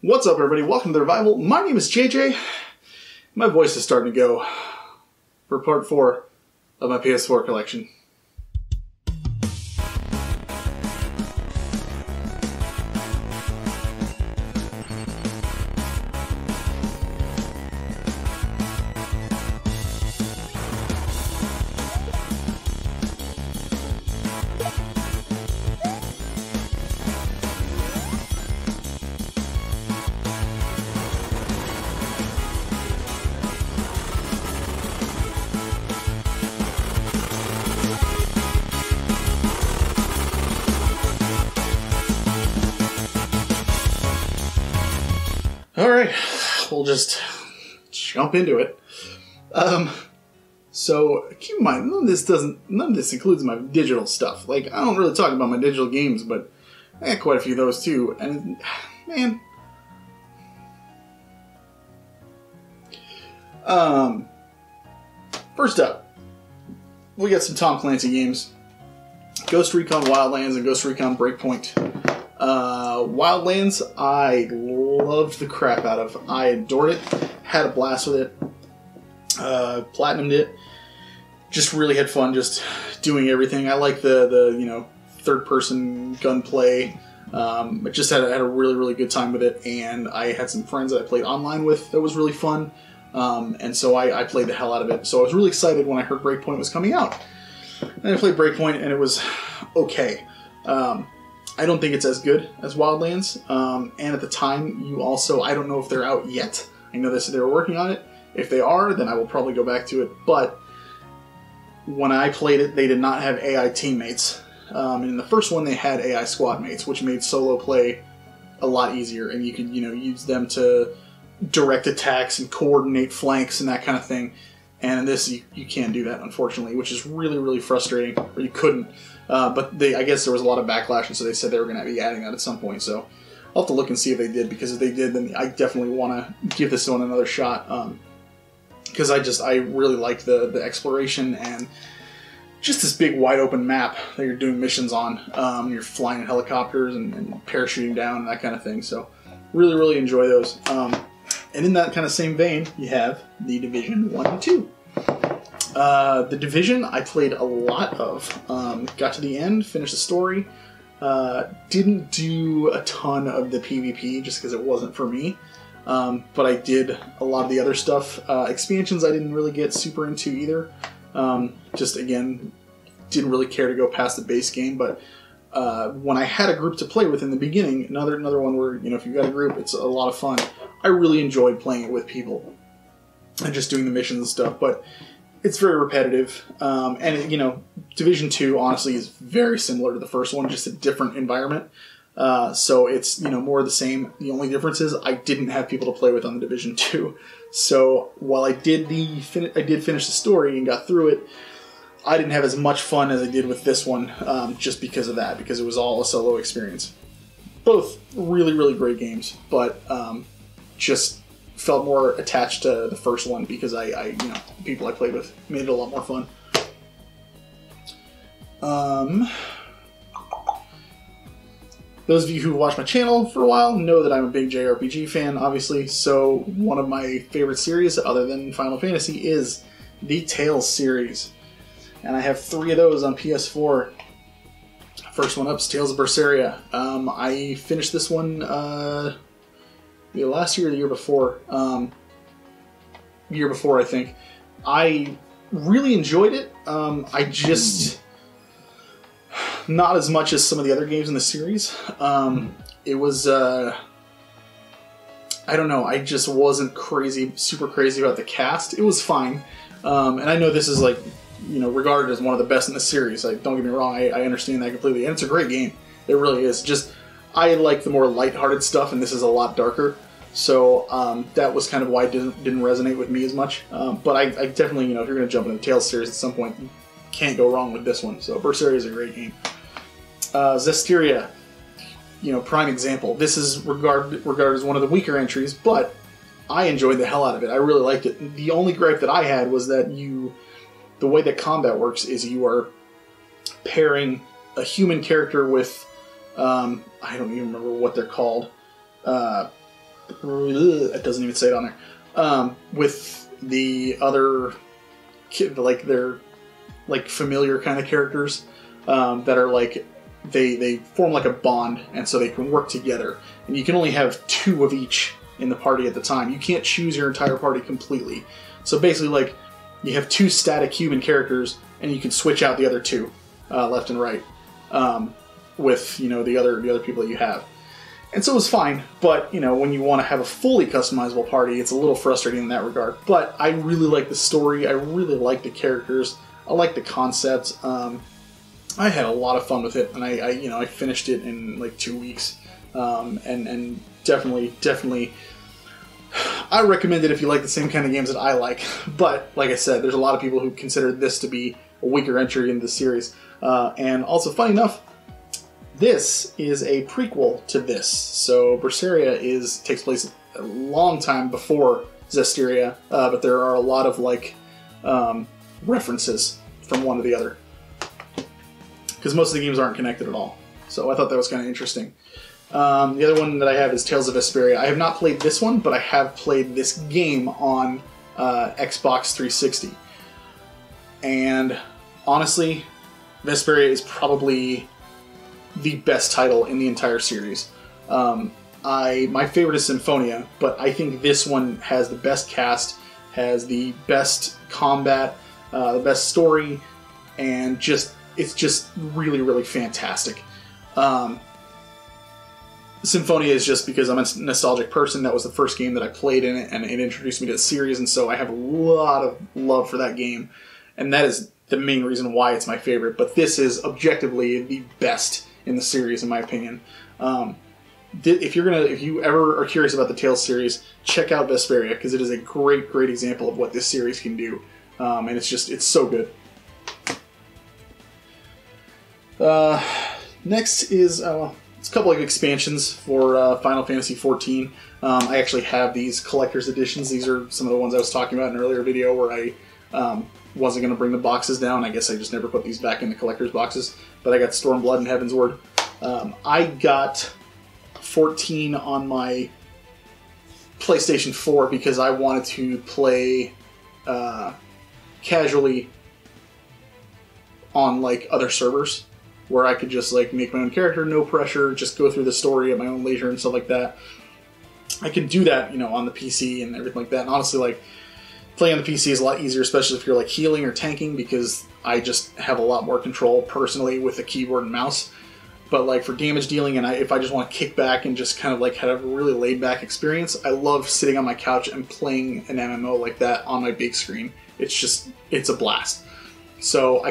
What's up, everybody? Welcome to the Revival. My name is JJ. My voice is starting to go for part 4 of my PS4 collection. Alright, we'll just jump into it. So keep in mind, none of this includes my digital stuff. Like, I don't really talk about my digital games, but I got quite a few of those too, and man. First up, we got some Tom Clancy games. Ghost Recon Wildlands and Ghost Recon Breakpoint. Wildlands, I loved the crap out of. I adored it, had a blast with it, platinumed it, just really had fun just doing everything. I like the third-person gunplay. I just had a really good time with it, and I had some friends that I played online with that was really fun, and so I played the hell out of it. So I was really excited when I heard Breakpoint was coming out. And I played Breakpoint, and it was okay. I don't think it's as good as Wildlands, and at the time, I don't know if they're out yet. I know they were working on it. If they are, then I will probably go back to it, but when I played it, they did not have AI teammates. And in the first one, they had AI squad mates, which made solo play a lot easier, and you could, use them to direct attacks and coordinate flanks and that kind of thing. And in this, you can't do that, unfortunately, which is really frustrating, or you couldn't. But I guess there was a lot of backlash, and so they said they were going to be adding that at some point. So I'll have to look and see if they did, because if they did, then I definitely want to give this one another shot. Because I really liked the exploration and just this big wide open map that you're doing missions on. You're flying in helicopters and parachuting down and that kind of thing. So really enjoy those. And in that kind of same vein, you have The Division 1 and 2. The Division, I played a lot of. Got to the end, finished the story. Didn't do a ton of the PvP just because it wasn't for me. But I did a lot of the other stuff. Expansions I didn't really get super into either. Just, again, didn't really care to go past the base game. But when I had a group to play with in the beginning, another one where, if you've got a group, it's a lot of fun. I really enjoyed playing it with people and just doing the missions and stuff. But it's very repetitive, and Division 2 honestly is very similar to the first one, just a different environment. So it's more of the same. The only difference is I didn't have people to play with on the Division 2. So while I did finish the story and got through it, I didn't have as much fun as I did with this one, just because of that, because it was all a solo experience. Both really great games, but just felt more attached to the first one because the people I played with made it a lot more fun. Those of you who watch my channel for a while know that I'm a big JRPG fan, obviously, so one of my favorite series, other than Final Fantasy, is the Tales series. And I have 3 of those on PS4. First one up is Tales of Vesperia. I finished this one last year or the year before. Year before, I think. I really enjoyed it. I just... Not as much as some of the other games in the series. It was... I don't know. I just wasn't super crazy about the cast. It was fine. And I know this is regarded as one of the best in the series. Like, don't get me wrong. I understand that completely. And it's a great game. It really is. Just... I like the more lighthearted stuff, and this is a lot darker. So that was kind of why it didn't resonate with me as much. But I definitely, if you're going to jump into the Tales series at some point, you can't go wrong with this one. So Vesperia is a great game. Zestiria, prime example. This is regarded as one of the weaker entries, but I enjoyed the hell out of it. I really liked it. The only gripe that I had was that the way that combat works is you are pairing a human character with, I don't even remember what they're called. It doesn't even say it on there. With the other, like they're like familiar kind of characters that are like they form like a bond, and so they can work together. And you can only have 2 of each in the party at the time. You can't choose your entire party completely. So basically, like you have 2 static human characters, and you can switch out the other 2 left and right with the other people that you have. And so it was fine, but, when you want to have a fully customizable party, it's a little frustrating in that regard. But I really like the story, I really like the characters, I like the concept. I had a lot of fun with it, and I finished it in like 2 weeks. And definitely, I recommend it if you like the same kind of games that I like. But, like I said, there's a lot of people who consider this to be a weaker entry in the series. And also, funny enough, this is a prequel to this. So Vesperia takes place a long time before Zestiria, but there are a lot of references from one to the other, because most of the games aren't connected at all. So I thought that was kind of interesting. The other one that I have is Tales of Vesperia. I have not played this one, but I have played this game on Xbox 360. And honestly, Vesperia is probably the best title in the entire series. My favorite is Symphonia, but I think this one has the best cast, has the best combat, the best story, and it's just really, really fantastic. Symphonia is just because I'm a nostalgic person. That was the first game that I played in it, and it introduced me to the series, and so I have a lot of love for that game, and that is the main reason why it's my favorite. But this is objectively the best in the series, in my opinion. If you ever are curious about the Tales series, check out Vesperia, because it is a great example of what this series can do, and it's so good. Next is it's a couple of expansions for Final Fantasy XIV. I actually have these collector's editions. These are some of the ones I was talking about in an earlier video where I wasn't going to bring the boxes down. I guess I just never put these back in the collector's boxes. But I got Stormblood and Heavensward. I got 14 on my PlayStation 4 because I wanted to play casually on other servers, where I could just make my own character, no pressure, just go through the story at my own leisure and stuff like that. I can do that, on the PC and everything like that. And honestly, playing on the PC is a lot easier, especially if you're healing or tanking, because I just have a lot more control personally with the keyboard and mouse. But for damage dealing, and if I just want to kick back and just kind of have a really laid back experience, I love sitting on my couch and playing an MMO like that on my big screen. It's a blast. So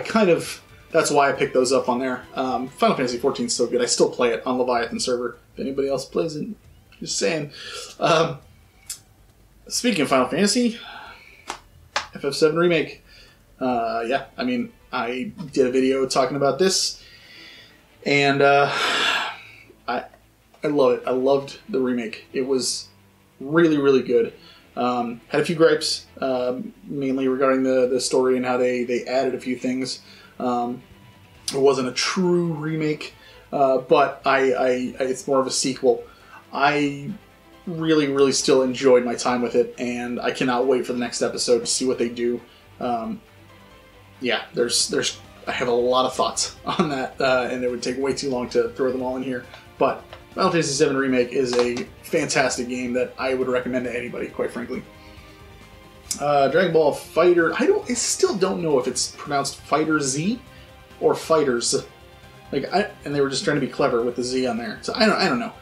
that's why I picked those up on there. Final Fantasy XIV is so good. I still play it on Leviathan server. If anybody else plays it, just saying. Speaking of Final Fantasy, FF7 Remake. Yeah, I did a video talking about this, and I love it. I loved the remake. It was really, really good. Had a few gripes, mainly regarding the story and how they added a few things. It wasn't a true remake, but it's more of a sequel. I really, really still enjoyed my time with it, and I cannot wait for the next episode to see what they do. Yeah, I have a lot of thoughts on that, and it would take way too long to throw them all in here. But Final Fantasy VII Remake is a fantastic game that I would recommend to anybody, quite frankly. Dragon Ball Fighter. I still don't know if it's pronounced FighterZ or FighterZ. And they were just trying to be clever with the Z on there. So I don't know.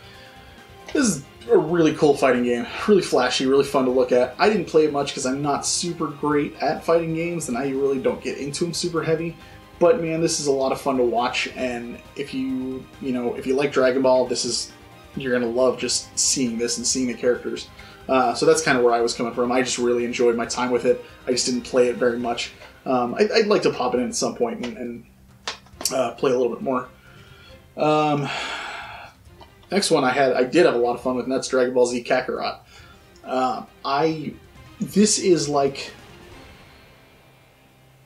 This is a really cool fighting game. Really flashy, really fun to look at. I didn't play it much because I'm not super great at fighting games, and I really don't get into them super heavy. But man, this is a lot of fun to watch, and if you like Dragon Ball, you're gonna love just seeing this and seeing the characters. So that's kind of where I was coming from. I just really enjoyed my time with it. I just didn't play it very much. I'd like to pop it in at some point and play a little bit more. Next one I did have a lot of fun with, and that's Dragon Ball Z Kakarot. This is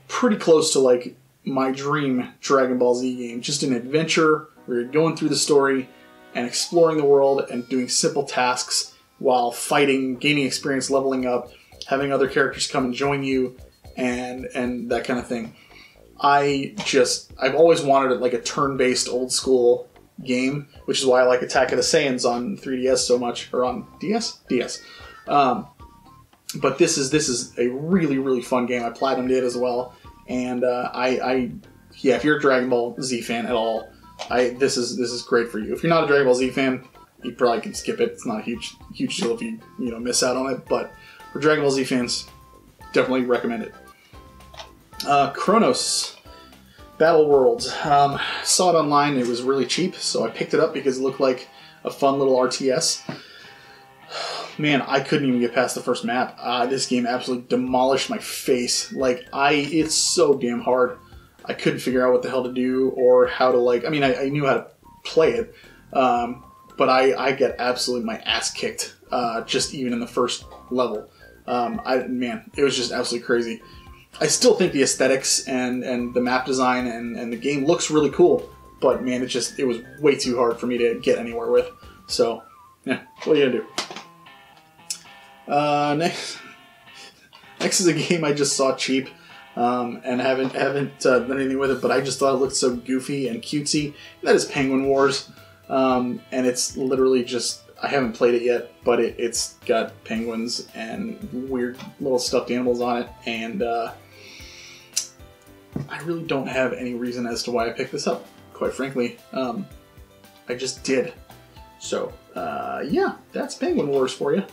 pretty close to my dream Dragon Ball Z game. Just an adventure where you're going through the story and exploring the world and doing simple tasks while fighting, gaining experience, leveling up, having other characters come and join you, and that kind of thing. I've always wanted like a turn-based old school game, which is why I like Attack of the Saiyans on 3DS so much, or on DS? DS. But this is a really, really fun game. I platinumed it as well, and if you're a Dragon Ball Z fan at all, this is great for you. If you're not a Dragon Ball Z fan, you probably can skip it. It's not a huge deal if you miss out on it, but for Dragon Ball Z fans, definitely recommend it. Chronos Battle Worlds. Saw it online. It was really cheap, so I picked it up because it looked like a fun little RTS. Man, I couldn't even get past the first map. This game absolutely demolished my face. It's so damn hard. I couldn't figure out what the hell to do or how to I knew how to play it, but I get absolutely my ass kicked just even in the first level. It was just absolutely crazy. I still think the aesthetics and the map design and the game looks really cool, but man, it was way too hard for me to get anywhere with. So, yeah, what are you gonna do? Next is a game I just saw cheap, and haven't done anything with it, but I just thought it looked so goofy and cutesy. That is Penguin Wars, and it's literally just, I haven't played it yet, but it's got penguins and weird little stuffed animals on it, and I really don't have any reason as to why I picked this up, quite frankly. I just did. So, yeah, that's Penguin Wars for you.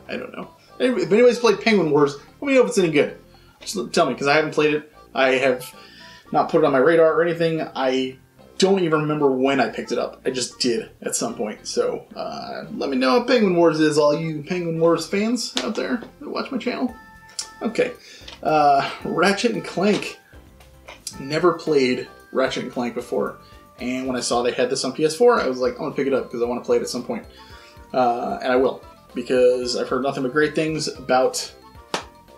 I don't know. If anybody's played Penguin Wars, let me know if it's any good. Just tell me, because I haven't played it. I have not put it on my radar or anything. I don't even remember when I picked it up. I just did at some point. So let me know what Penguin Wars is, all you Penguin Wars fans out there that watch my channel. Okay. Ratchet and Clank. Never played Ratchet and Clank before. And when I saw they had this on PS4, I was like, I'm going to pick it up because I want to play it at some point. And I will, because I've heard nothing but great things about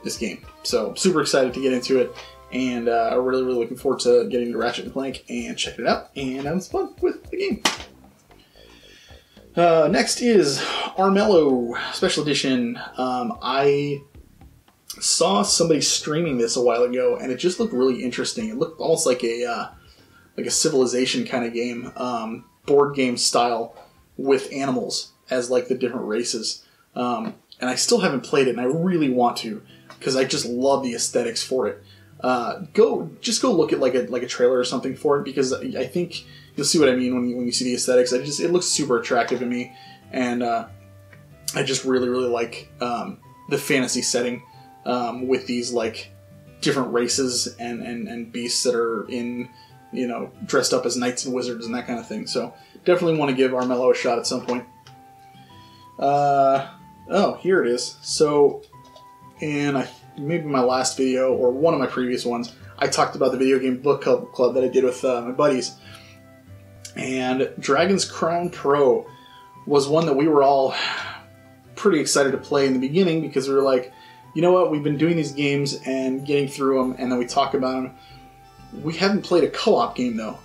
this game. So I'm super excited to get into it, and I'm really, really looking forward to getting into Ratchet and Clank and checking it out and having some fun with the game. Next is Armello Special Edition. I saw somebody streaming this a while ago, and it just looked really interesting. It looked almost like a Civilization kind of game, board game style, with animals as like the different races. And I still haven't played it, and I really want to, because I just love the aesthetics for it. Go look at like a trailer or something for it, because I think you'll see what I mean when you see the aesthetics. It looks super attractive to me, and I just really, really like the fantasy setting with these like different races and beasts that are in, dressed up as knights and wizards and that kind of thing. So definitely want to give Armello a shot at some point. Oh, here it is. So, in maybe my last video, or one of my previous ones, I talked about the video game book club that I did with my buddies. And Dragon's Crown Pro was one that we were all pretty excited to play in the beginning, because we were like, you know what, we've been doing these games and getting through them, and then we talk about them. We haven't played a co-op game, though.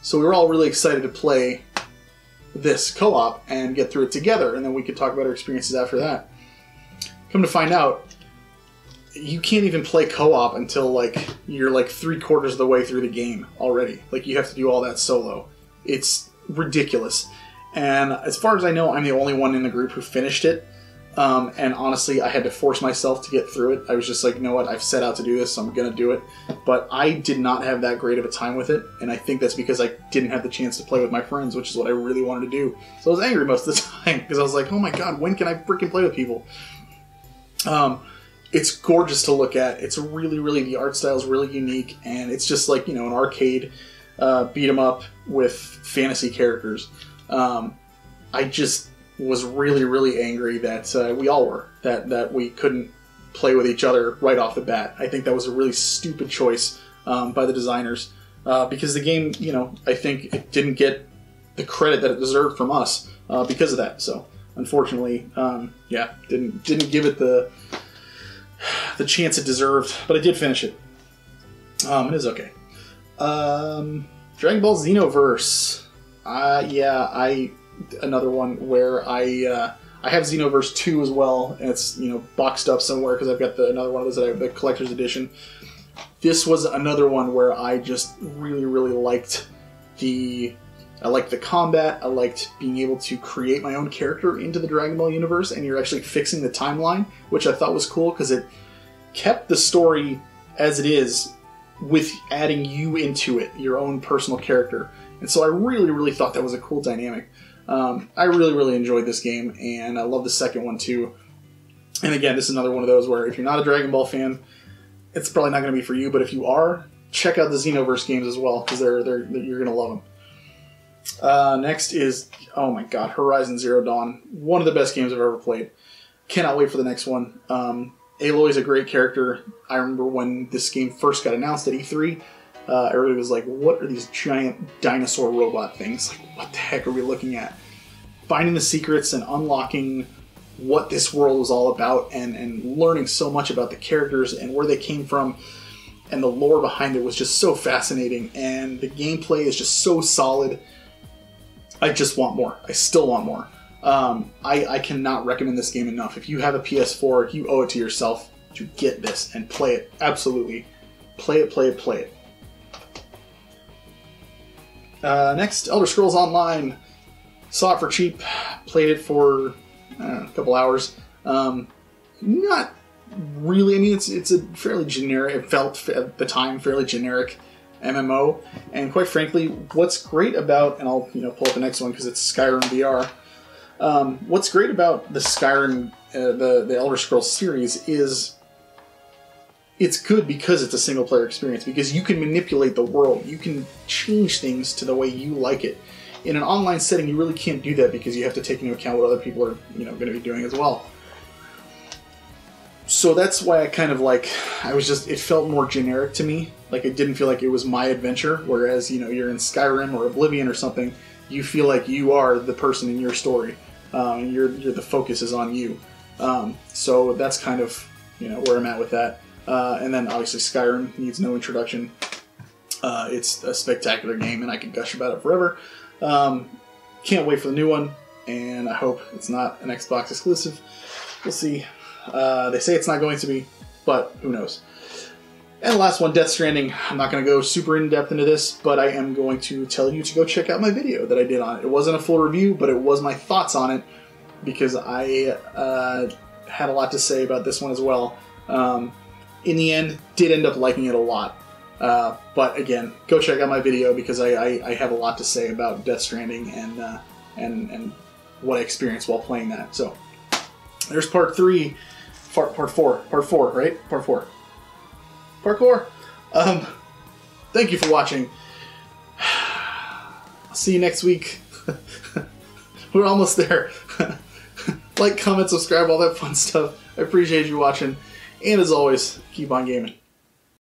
So we were all really excited to play this co-op and get through it together, and then we could talk about our experiences after that. Come to find out, you can't even play co-op until you're 3/4 of the way through the game already. You have to do all that solo. It's ridiculous. And as far as I know, I'm the only one in the group who finished it. And honestly, I had to force myself to get through it. I was just like, you know what, I've set out to do this, so I'm going to do it. But I did not have that great of a time with it, and I think that's because I didn't have the chance to play with my friends, which is what I really wanted to do. So I was angry most of the time, because I was like, oh my god, when can I freaking play with people? It's gorgeous to look at. It's really, really, the art style is really unique, and it's just like, an arcade beat 'em up with fantasy characters. I just was really, really angry that we all were, that we couldn't play with each other right off the bat. I think that was a really stupid choice by the designers, because the game, I think it didn't get the credit that it deserved from us because of that. So unfortunately, yeah, didn't give it the chance it deserved, but I did finish it. It is okay. Dragon Ball Xenoverse. Yeah, another one where I have Xenoverse 2 as well, and it's, you know, boxed up somewhere because I've got another one of those that I have, the collector's edition. This was another one where I just really, really liked I liked the combat. I liked being able to create my own character into the Dragon Ball universe, and you're actually fixing the timeline, which I thought was cool because it kept the story as it is with adding you into it, your own personal character. And so I really, really thought that was a cool dynamic. I really, really enjoyed this game, and I love the second one too. And again, this is another one of those where if you're not a Dragon Ball fan, it's probably not going to be for you, but if you are, check out the Xenoverse games as well, because you're going to love them. Next is, oh my god, Horizon Zero Dawn. One of the best games I've ever played. Cannot wait for the next one. Aloy's a great character. I remember when this game first got announced at E3, everybody was like, what are these giant dinosaur robot things? Like, what the heck are we looking at? Finding the secrets and unlocking what this world was all about, and learning so much about the characters and where they came from, and the lore behind it was just so fascinating, and the gameplay is just so solid. I just want more. I still want more. I cannot recommend this game enough. If you have a PS4, you owe it to yourself to get this and play it. Absolutely. Play it, play it, play it. Next, Elder Scrolls Online. Saw it for cheap. Played it for a couple hours. Not really. I mean, it's a fairly generic, it felt at the time, fairly generic MMO, and quite frankly, what's great about, and I'll pull up the next one because it's Skyrim VR. What's great about the Skyrim, the Elder Scrolls series is it's good because it's a single player experience, because you can manipulate the world, you can change things to the way you like it. In an online setting, you really can't do that because you have to take into account what other people are going to be doing as well. So that's why I kind of it felt more generic to me. Like, it didn't feel like it was my adventure, whereas, you're in Skyrim or Oblivion or something, you feel like you are the person in your story, and the focus is on you. So that's kind of, where I'm at with that. And then obviously Skyrim needs no introduction. It's a spectacular game, and I could gush about it forever. Can't wait for the new one, and I hope it's not an Xbox exclusive. We'll see. They say it's not going to be, but who knows. And the last one, Death Stranding. I'm not going to go super in-depth into this, but I am going to tell you to go check out my video that I did on it. It wasn't a full review, but it was my thoughts on it, because I had a lot to say about this one as well. In the end, did end up liking it a lot. But again, go check out my video, because I have a lot to say about Death Stranding and what I experienced while playing that. So there's part 3. Part 4, right? Part 4. Parkour. Thank you for watching. I'll see you next week. We're almost there. Like, comment, subscribe, all that fun stuff. I appreciate you watching. And as always, keep on gaming.